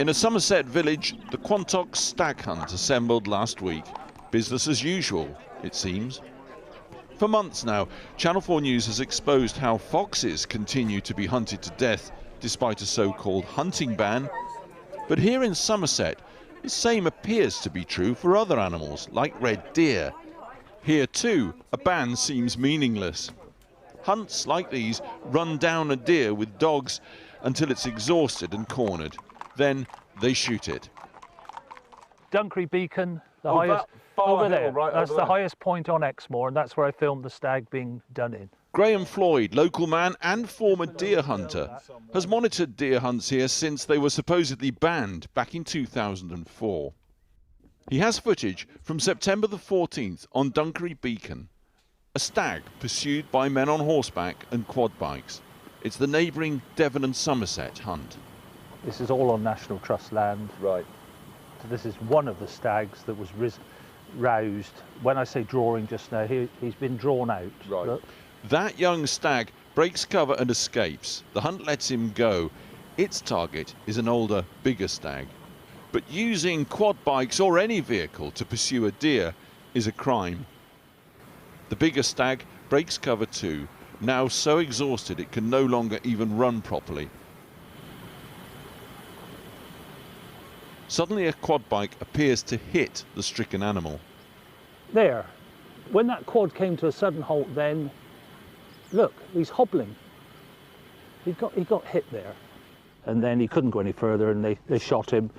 In a Somerset village, the Quantock stag hunt assembled last week. Business as usual, it seems. For months now, Channel 4 News has exposed how foxes continue to be hunted to death despite a so-called hunting ban. But here in Somerset, the same appears to be true for other animals, like red deer. Here too, a ban seems meaningless. Hunts like these run down a deer with dogs until it's exhausted and cornered. Then they shoot it. Dunkery Beacon, the highest, over there, right, that's the highest point on Exmoor, and that's where I filmed the stag being done in. Graham Floyd, local man and former deer hunter, has monitored deer hunts here since they were supposedly banned back in 2004. He has footage from September the 14th on Dunkery Beacon. A stag pursued by men on horseback and quad bikes. It's the neighbouring Devon and Somerset hunt. This is all on National Trust land. Right. So this is one of the stags that was roused. When I say drawing just now, he's been drawn out. Right. Look. That young stag breaks cover and escapes. The hunt lets him go. Its target is an older, bigger stag. But using quad bikes or any vehicle to pursue a deer is a crime. The bigger stag breaks cover too, now so exhausted it can no longer even run properly. Suddenly a quad bike appears to hit the stricken animal. There, when that quad came to a sudden halt then, look, he's hobbling. He got hit there. And then he couldn't go any further and they shot him.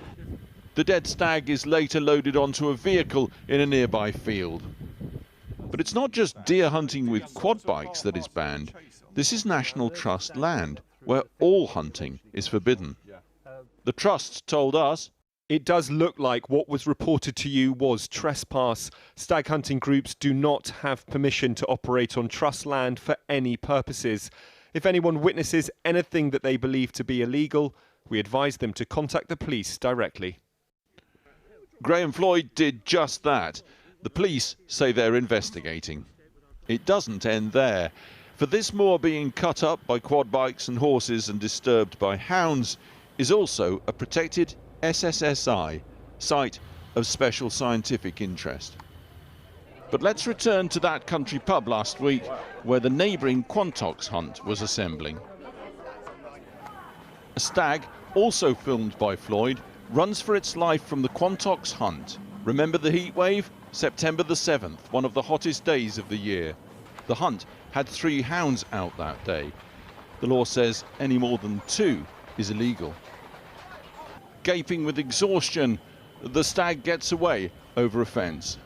The dead stag is later loaded onto a vehicle in a nearby field. But it's not just deer hunting with quad bikes that is banned. This is National Trust land, where all hunting is forbidden. The Trust told us, "It does look like what was reported to you was trespass. Stag hunting groups do not have permission to operate on Trust land for any purposes. If anyone witnesses anything that they believe to be illegal, we advise them to contact the police directly." Graham Floyd did just that. The police say they're investigating. It doesn't end there. For this moor being cut up by quad bikes and horses and disturbed by hounds is also a protected SSSI, Site of Special Scientific Interest. But let's return to that country pub last week where the neighbouring Quantock's hunt was assembling. A stag, also filmed by Floyd, runs for its life from the Quantock's hunt. Remember the heat wave? September the 7th, one of the hottest days of the year. The hunt had 3 hounds out that day. The law says any more than 2 is illegal. Gaping with exhaustion, the stag gets away over a fence.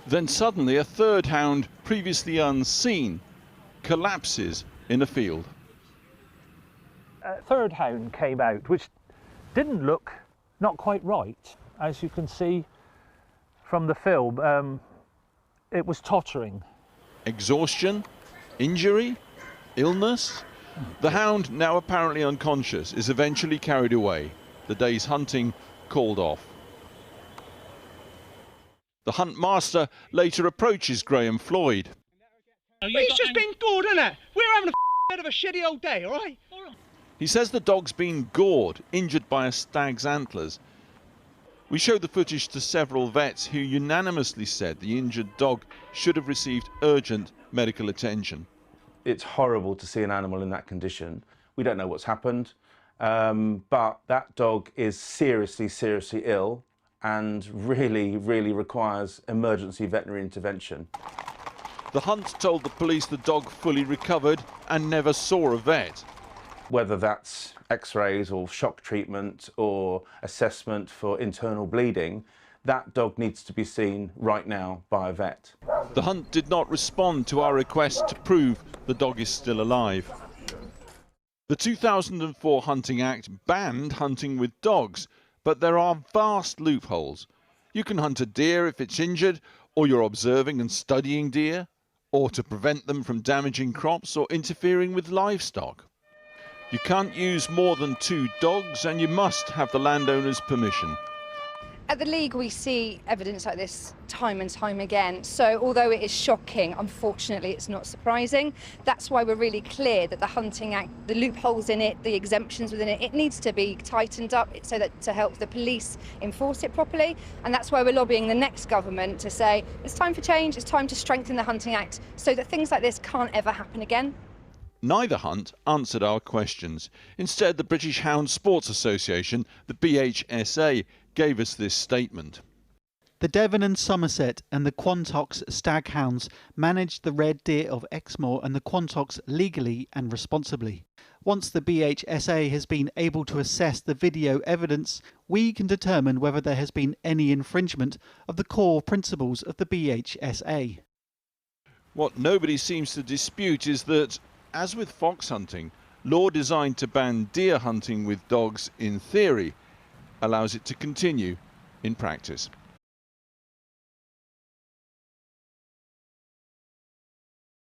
Then suddenly a third hound, previously unseen, collapses in a field. A third hound came out, which didn't look not quite right. As you can see from the film, it was tottering. Exhaustion? Injury? Illness? The hound, now apparently unconscious, is eventually carried away. The day's hunting called off. The hunt master later approaches Graham Floyd. He's just been gored, isn't it? We're having a bit of a shitty old day, all right? He says the dog's been gored, injured by a stag's antlers. We showed the footage to several vets who unanimously said the injured dog should have received urgent medical attention. It's horrible to see an animal in that condition. We don't know what's happened, but that dog is seriously, seriously ill and really, really requires emergency veterinary intervention. The hunt told the police the dog fully recovered and never saw a vet. Whether that's x-rays or shock treatment or assessment for internal bleeding, that dog needs to be seen right now by a vet. The hunt did not respond to our request to prove the dog is still alive. The 2004 Hunting Act banned hunting with dogs, but there are vast loopholes. You can hunt a deer if it's injured, or you're observing and studying deer, or to prevent them from damaging crops or interfering with livestock. You can't use more than 2 dogs, and you must have the landowner's permission. At the League, we see evidence like this time and time again. So although it is shocking, unfortunately, it's not surprising. That's why we're really clear that the Hunting Act, the loopholes in it, the exemptions within it, it needs to be tightened up so that to help the police enforce it properly. And that's why we're lobbying the next government to say it's time for change, it's time to strengthen the Hunting Act so that things like this can't ever happen again. Neither hunt answered our questions. Instead, the British Hound Sports Association, the BHSA, gave us this statement. The Devon and Somerset and the Quantox stag hounds manage the red deer of Exmoor and the Quantox legally and responsibly. Once the BHSA has been able to assess the video evidence, we can determine whether there has been any infringement of the core principles of the BHSA. What nobody seems to dispute is that, as with fox hunting, law designed to ban deer hunting with dogs in theory allows it to continue in practice.